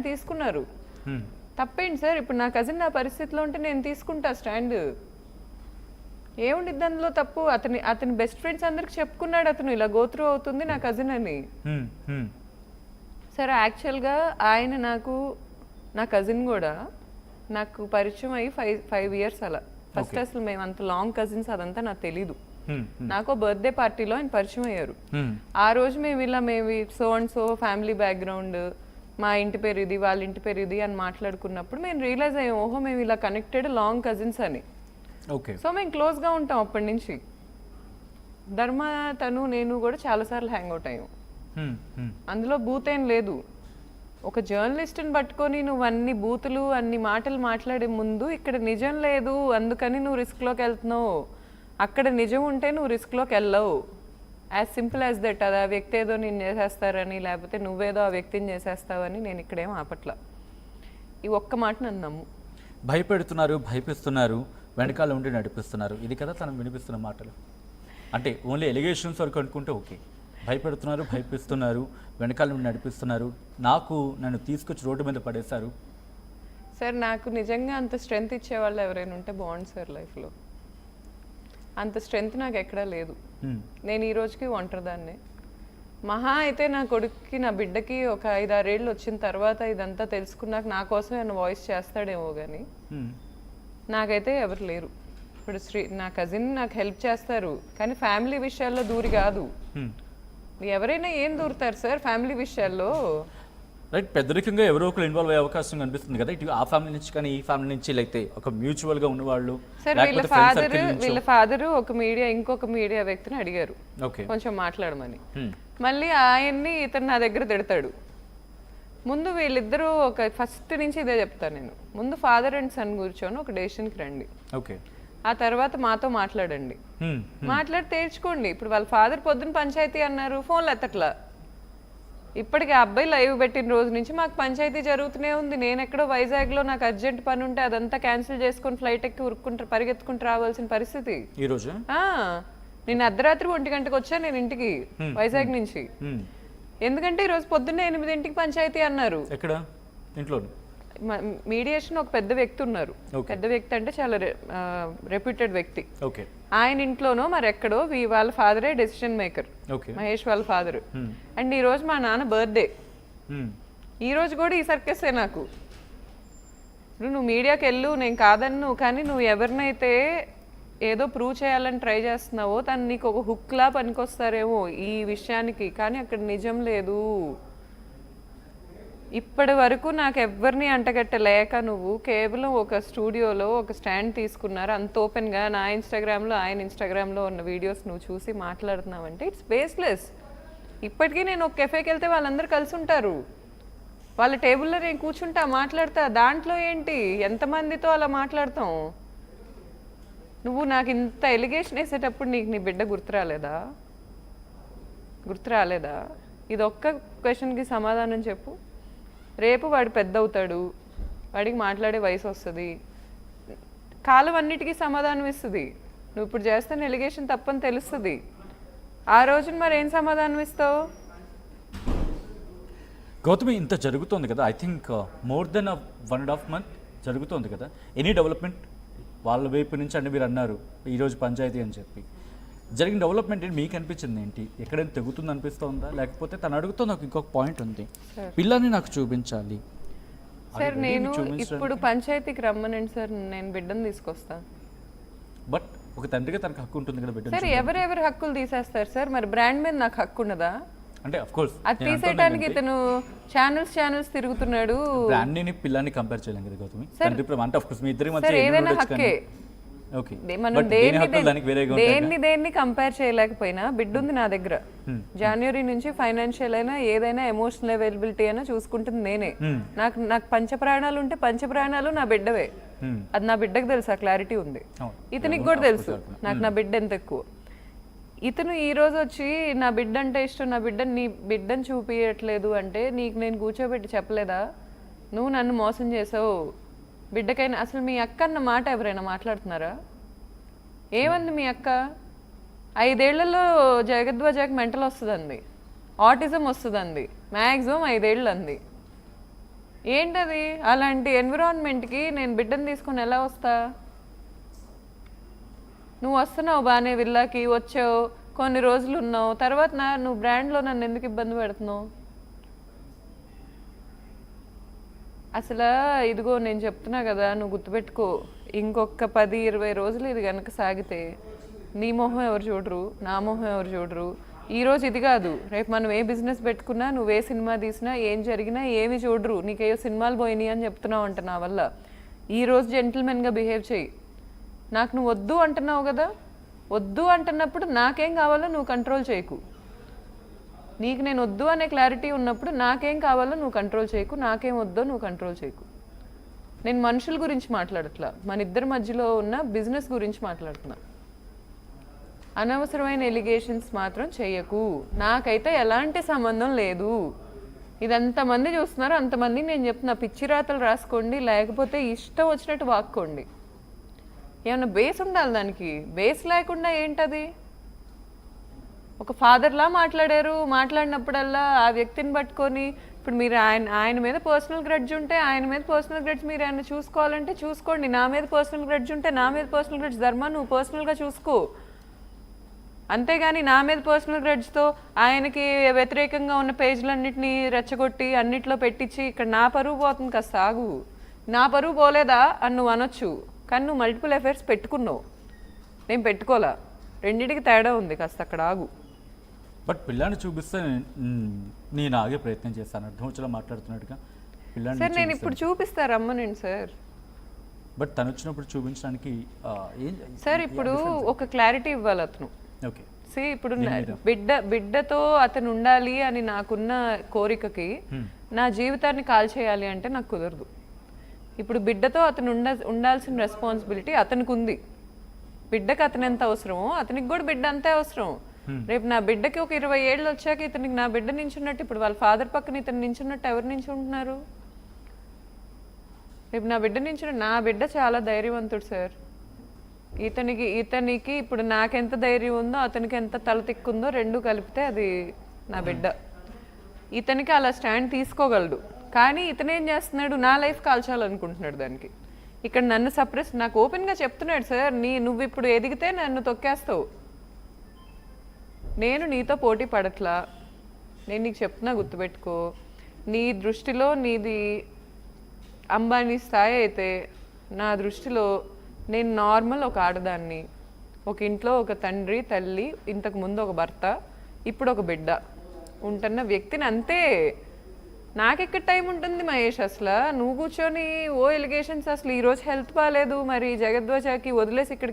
తీసుకున్నారు. తప్పేంటి సార్? ఇప్పుడు నా కజిన్ నా పరిస్థితిలో ఉంటే నేను తీసుకుంటా స్టాండ్. ఏముండిద్ది అందులో తప్పు? అతని బెస్ట్ ఫ్రెండ్స్ అందరికి చెప్పుకున్నాడు అతను ఇలా గోత్రూ అవుతుంది నా కజిన్ అని. సరే యాక్చువల్గా ఆయన నా కజిన్ కూడా నాకు పరిచయం అయ్యి 5 years అలా. ఫస్ట్ అసలు మేము అంత లాంగ్ కజిన్స్ అదంతా నాకు తెలీదు. నాకు బర్త్డే పార్టీలో ఆయన పరిచయం అయ్యారు. ఆ రోజు మేము so and so family background, మా ఇంటి పేరు ఇది, వాళ్ళ ఇంటి పేరు ఇది అని మాట్లాడుకున్నప్పుడు మేము రియలైజ్ అయ్యాం, ఓహో మేము ఇలా కనెక్టెడ్ లాంగ్ కజిన్స్ అని. సో మేము క్లోజ్గా ఉంటాం అప్పటి నుంచి. ధర్మ నేను కూడా చాలాసార్లు హ్యాంగ్ అవుట్ అయ్యాం. అందులో బూత్ ఏం లేదు. ఒక జర్నలిస్ట్ని పట్టుకొని నువ్వు అన్ని బూతులు అన్ని మాటలు మాట్లాడే ముందు ఇక్కడ నిజం లేదు అందుకని నువ్వు రిస్క్లోకి వెళ్తున్నావు, అక్కడ నిజం ఉంటే నువ్వు రిస్క్లోకి వెళ్ళవు. As simple as that. అది ఆ వ్యక్తి ఏదో నేను చేసేస్తారని లేకపోతే నువ్వేదో ఆ వ్యక్తిని చేసేస్తావని నేను ఇక్కడేం ఆపట్లా. ఈ ఒక్క మాట నన్ను నమ్ము. భయపెడుతున్నారు, భయపిస్తున్నారు, వెనకాల ఉండి నడిపిస్తున్నారు, ఇది కదా తను వినిపిస్తున్న మాటలు. అంటే ఓన్లీ ఎలిగేషన్స్ వరకు అనుకుంటే ఓకే. భయపెడుతున్నారు, భయపిస్తున్నారు, వెనకాల నుండి నడిపిస్తున్నారు, నన్ను తీసుకొచ్చి రోడ్డు మీద పడేశారు. సార్ నాకు నిజంగా అంత స్ట్రెంగ్త్ ఇచ్చేవాళ్ళు ఎవరైనా ఉంటే బాగుంది సార్ లైఫ్లో. అంత స్ట్రెంగ్త్ నాకు ఎక్కడా లేదు. నేను ఈ రోజుకి ఒంటరిదాన్నే. మహా అయితే నా కొడుక్కి నా బిడ్డకి ఒక 5-6 ఏళ్ళు వచ్చిన తర్వాత ఇదంతా తెలుసుకున్నాక నా కోసం ఆయన వాయిస్ చేస్తాడేమో కానీ నాకైతే ఎవరు లేరు. ఇప్పుడు నా కజిన్ నాకు హెల్ప్ చేస్తారు కానీ ఫ్యామిలీ విషయాల్లో దూరి కాదు. ఎవరైనా ఏం దూరుతారు సార్ ఫ్యామిలీ విషయాల్లో? రైట్, పెద్దరికంగా ఎవరో ఒకరు ఇన్వాల్వ్ అయ్యే అవకాశం కనిపిస్తుంది కదా, ఇటు ఆ ఫ్యామిలీ నుంచి కానీ ఈ ఫ్యామిలీ నుంచి, లేకపోతే ఒక మ్యూచువల్ గా ఉన్నవాళ్ళు. సార్ వీళ్ళ ఫాదర్ ఇంకొక మీడియా వ్యక్తిని అడిగారు కొంచెం మాట్లాడమని. మళ్ళీ ఆయన్ని ఇతను నా దగ్గర తిడతాడు. ముందు వీళ్ళిద్దరూ ఫస్ట్ నుంచి ఇదే చెప్తాను నేను, ముందు ఫాదర్ అండ్ సన్ కూర్చొని ఒక డెసిషన్కి రండి, ఆ తర్వాత మాతో మాట్లాడండి, మాట్లాడి తేల్చుకోండి. ఇప్పుడు వాళ్ళ ఫాదర్ పొద్దున పంచాయతీ అన్నారు, ఫోన్లు ఎత్తట్లా. ఇప్పటికి ఆ అబ్బాయి లైవ్ పెట్టిన రోజు నుంచి మాకు పంచాయతీ జరుగుతూనే ఉంది. నేను ఎక్కడో వైజాగ్లో నాకు అర్జెంట్ పని ఉంటే అదంతా క్యాన్సిల్ చేసుకొని ఫ్లైట్ ఎక్కి పరిగెత్తుకుంటూ రావాల్సిన పరిస్థితి. నేను అర్ధరాత్రి 1 గంటకు వచ్చాను నేను ఇంటికి వైజాగ్ నుంచి. ఎందుకంటే ఈరోజు పొద్దున్నే 8 గంటలకు పంచాయతీ అన్నారు. మీడియేషన్ ఒక పెద్ద వ్యక్తి ఉన్నారు. పెద్ద వ్యక్తి అంటే చాలా రెప్యూటెడ్ వ్యక్తి. ఆయన ఇంట్లోనో మరి ఎక్కడో వాళ్ళ ఫాదరే డెసిషన్ మేకర్, మహేష్ వాళ్ళ ఫాదర్. అండ్ ఈ రోజు మా నాన్న బర్త్డే. ఈ రోజు కూడా ఈ సర్కసే నాకు. నువ్వు మీడియాకి వెళ్ళు, నేను కాదన్ను, కానీ నువ్వు ఎవరినైతే ఏదో ప్రూవ్ చేయాలని ట్రై చేస్తున్నావో తను నీకు ఒక హుక్లా పనికొస్తారేమో ఈ విషయానికి, కానీ అక్కడ నిజం లేదు. ఇప్పటి వరకు నాకు ఎవరిని అంటగట్టలేక నువ్వు కేవలం ఒక స్టూడియోలో ఒక స్టాండ్ తీసుకున్నారు అంత ఓపెన్గా, నా ఇన్స్టాగ్రామ్లో ఆయన ఇన్స్టాగ్రామ్లో ఉన్న వీడియోస్ నువ్వు చూసి మాట్లాడుతున్నావంటే ఇట్స్ బేస్లెస్. ఇప్పటికీ నేను ఒక కెఫేకి వెళ్తే వాళ్ళందరూ కలిసి ఉంటారు, వాళ్ళ టేబుల్లో నేను కూర్చుంటా మాట్లాడతా. దాంట్లో ఏంటి, ఎంతమందితో అలా మాట్లాడతాం? నువ్వు నాకు ఇంత ఎలిగేషన్ వేసేటప్పుడు నీకు నీ బిడ్డ గుర్తు రాలేదా? ఇది ఒక్క క్వశ్చన్కి సమాధానం చెప్పు. రేపు వాడు పెద్ద అవుతాడు, వాడికి మాట్లాడే వయసు వస్తుంది, కాలం అన్నిటికీ సమాధానం ఇస్తుంది. నువ్వు ఇప్పుడు చేస్తున్న ఎలిగేషన్ తప్పని తెలుస్తుంది. ఆ రోజున మరి ఏం సమాధానం ఇస్తావు? గౌతమి, ఇంత జరుగుతోంది కదా, I think more than 1.5 month జరుగుతోంది కదా, ఎనీ డెవలప్మెంట్ వాళ్ళ వైపు నుంచి? అంటే మీరు అన్నారు ఈరోజు పంచాయతీ అని చెప్పి, జరిగిన డెవలప్మెంట్ ఏంటి మీకు అనిపించింది? ఏంటి ఎక్కడైనా తెగుతుంది అనిపిస్తుందా, లేకపోతే తను అడుగుతుంది నాకు ఇంకొక పాయింట్ ఉంది, పిల్లని నాకు చూపించాలి సార్, నేను ఇప్పుడు పంచాయతీకి రమ్మనండి సార్, నేను బిడ్డను తీసుకొస్తా. బట్ ఒక తండ్రిగా తనకు హక్కు ఉంటుంది కదా బిడ్డ. సార్ ఎవరెవరు హక్కులు తీసేస్తారు సార్? మరి బ్రాండ్ మీద నాకు హక్కు ఉన్నదా? అంటే ఆఫ్ కోర్స్ అది తీసేయడానికి ఇతను ఛానల్స్ తిరుగుతున్నాడు. బ్రాండ్ ని పిల్లని కంపేర్ చేయలేం కదా గౌతమి. అంటే ఆఫ్ కోర్స్ మీ ఇద్దరి మధ్య ఏదైనా హక్కే. మనం దేన్ని కంపేర్ చేయలేకపోయినా బిడ్డ ఉంది నా దగ్గర. జనవరి నుంచి ఫైనాన్షియల్ అయినా ఏదైనా ఎమోషనల్ అవైలబిలిటీ అయినా చూసుకుంటుంది నేనే. నాకు పంచప్రాణాలు ఉంటే పంచప్రాణాలు నా బిడ్డవే. అది నా బిడ్డకు తెలుసు, ఆ క్లారిటీ ఉంది. ఇతనికి కూడా తెలుసు నాకు నా బిడ్డ ఎంత ఎక్కువ. ఇతను ఈ రోజు వచ్చి నా బిడ్డ అంటే ఇష్టం, నా నీ బిడ్డను చూపించట్లేదు అంటే నీకు నేను కూర్చోబెట్టి చెప్పలేదా నువ్వు నన్ను మోసం చేసావు బిడ్డకైనా? అసలు మీ అక్క అన్న మాట ఎవరైనా మాట్లాడుతున్నారా? ఏమంది మీ అక్క? 5 ఏళ్లలో జగద్వజాకి మెంటల్ వస్తుందండి, ఆటిజం వస్తుందండి, మ్యాక్సిమం 5 ఏళ్ళు అంది. ఏంటది? అలాంటి ఎన్విరాన్మెంట్కి నేను బిడ్డను తీసుకొని ఎలా వస్తా? నువ్వు వస్తున్నావు బాగానే విల్లాకి, వచ్చావు, కొన్ని రోజులు ఉన్నావు, తర్వాత నువ్వు బ్రాండ్లో నన్ను ఎందుకు ఇబ్బంది పెడుతున్నావు? అసలు ఇదిగో నేను చెప్తున్నా కదా, నువ్వు గుర్తుపెట్టుకో, ఇంకొక 10-20 రోజులు ఇది కనుక సాగితే నీ మొహం ఎవరు చూడరు, నా మొహం ఎవరు చూడరు. ఈరోజు ఇది కాదు, రేపు మనం ఏ బిజినెస్ పెట్టుకున్నా, నువ్వు ఏ సినిమా తీసినా, ఏం జరిగినా ఏమి చూడరు. నీకేయో సినిమాలు పోయినాయి అని చెప్తున్నావు అంట నా వల్ల. ఈరోజు జెంటిల్మెన్గా బిహేవ్ చేయి. నాకు నువ్వు వద్దు అంటున్నావు కదా, వద్దు అంటున్నప్పుడు నాకేం కావాలో నువ్వు కంట్రోల్ చేయకు. నీకు నేను వద్దు అనే క్లారిటీ ఉన్నప్పుడు నాకేం కావాలో నువ్వు కంట్రోల్ చేయకు, నాకేం వద్దో నువ్వు కంట్రోల్ చేయకు. నేను మనుషుల గురించి మాట్లాడట్లా, మన ఇద్దరి మధ్యలో ఉన్న బిజినెస్ గురించి మాట్లాడుతున్నా. అనవసరమైన ఎలిగేషన్స్ మాత్రం చెయ్యకు. నాకైతే ఎలాంటి సంబంధం లేదు. ఇది అంతమంది చూస్తున్నారు, అంతమంది నేను చెప్తున్నా, పిచ్చి రాతలు రాసుకోండి, లేకపోతే ఇష్టం వచ్చినట్టు వాక్కోండి. ఏమన్నా బేస్ ఉండాలి దానికి. బేస్ లేకుండా ఏంటది? ఒక ఫాదర్లా మాట్లాడారు, మాట్లాడినప్పుడల్లా ఆ వ్యక్తిని పట్టుకొని, ఇప్పుడు మీరు ఆయన మీద పర్సనల్ గ్రడ్జ్ ఉంటే ఆయన మీద పర్సనల్ గ్రడ్జ్ మీరు ఆయన చూసుకోవాలంటే చూసుకోండి. నా మీద పర్సనల్ గ్రడ్జ్ ఉంటే నా మీద పర్సనల్ గ్రడ్జ్ ధర్మ నువ్వు పర్సనల్గా చూసుకో. అంతేగాని నా మీద పర్సనల్ గ్రడ్జ్తో ఆయనకి వ్యతిరేకంగా ఉన్న పేజీలన్నింటినీ రెచ్చగొట్టి అన్నిట్లో పెట్టించి ఇక్కడ నా పరువు పోతుంది. కాస్త ఆగు. నా పరువు పోలేదా అని నువ్వు అనొచ్చు, కానీ నువ్వు మల్టిపుల్ అఫైర్స్ పెట్టుకున్నావు, నేను పెట్టుకోలే. రెండింటికి తేడా ఉంది, కాస్త అక్కడ ఆగు. బట్ పిల్లాన్ని చూపిస్తే నేను ఆగే ప్రయత్నం చేస్తాను, అర్థం వచ్చేలా మాట్లాడుతున్నట్టుగా. పిల్లాన్ని సార్ నేను ఇప్పుడు చూపిస్తా, రమ్మనండి సార్. బట్ తను వచ్చినప్పుడు చూపించడానికి ఏం సార్ ఇప్పుడు ఒక క్లారిటీ ఇవ్వాలి అతను. ఓకే ఇప్పుడు బిడ్డతో అతను ఉండాలి అని నాకున్న కోరికకి నా జీవితాన్ని కాల్ చేయాలి అంటే నాకు కుదరదు. ఇప్పుడు బిడ్డతో అతను ఉండాల్సిన రెస్పాన్సిబిలిటీ అతనికి ఉంది. బిడ్డకి అతను ఎంత అవసరమో అతనికి కూడా బిడ్డ అంతే అవసరం. రేపు నా బిడ్డకి ఒక 20 ఏళ్ళు వచ్చాక ఇతనికి నా బిడ్డ నించున్నట్టు, ఇప్పుడు వాళ్ళ ఫాదర్ పక్కన ఇతను నించున్నట్టు ఎవరు నించుంటున్నారు? రేపు నా బిడ్డ నించున్న, నా బిడ్డ చాలా ధైర్యవంతుడు సార్. ఇతనికి ఇప్పుడు నాకెంత ధైర్యం ఉందో అతనికి ఎంత తల తిక్కుందో రెండు కలిపితే అది నా బిడ్డ. ఇతనికి అలా స్టాండ్ తీసుకోగలడు, కానీ ఇతనేం చేస్తున్నాడు, నా లైఫ్ కాల్చాలనుకుంటున్నాడు దానికి. ఇక్కడ నన్ను సప్రెస్, నాకు ఓపెన్గా చెప్తున్నాడు సార్, నువ్వు ఇప్పుడు ఎదిగితే నన్ను తొక్కేస్తావు. నేను నీతో పోటీ పడట్లా, నేను నీకు చెప్తున్నా, గుర్తుపెట్టుకో. నీ దృష్టిలో నీది అంబానీ స్థాయి అయితే నా దృష్టిలో నేను నార్మల్ ఒక ఆడదాన్ని, ఒక ఇంట్లో ఒక తండ్రి తల్లి, ఇంతకు ముందు ఒక భర్త, ఇప్పుడు ఒక బిడ్డ ఉంటున్న వ్యక్తిని, అంతే. నాకెక్కడ టైం ఉంటుంది మహేష్? అసలు నువ్వు కూర్చొని ఓ ఎలిగేషన్స్, అసలు ఈరోజు హెల్త్ బాగాలేదు, మరి జగద్వాజకి వదిలేసి ఇక్కడ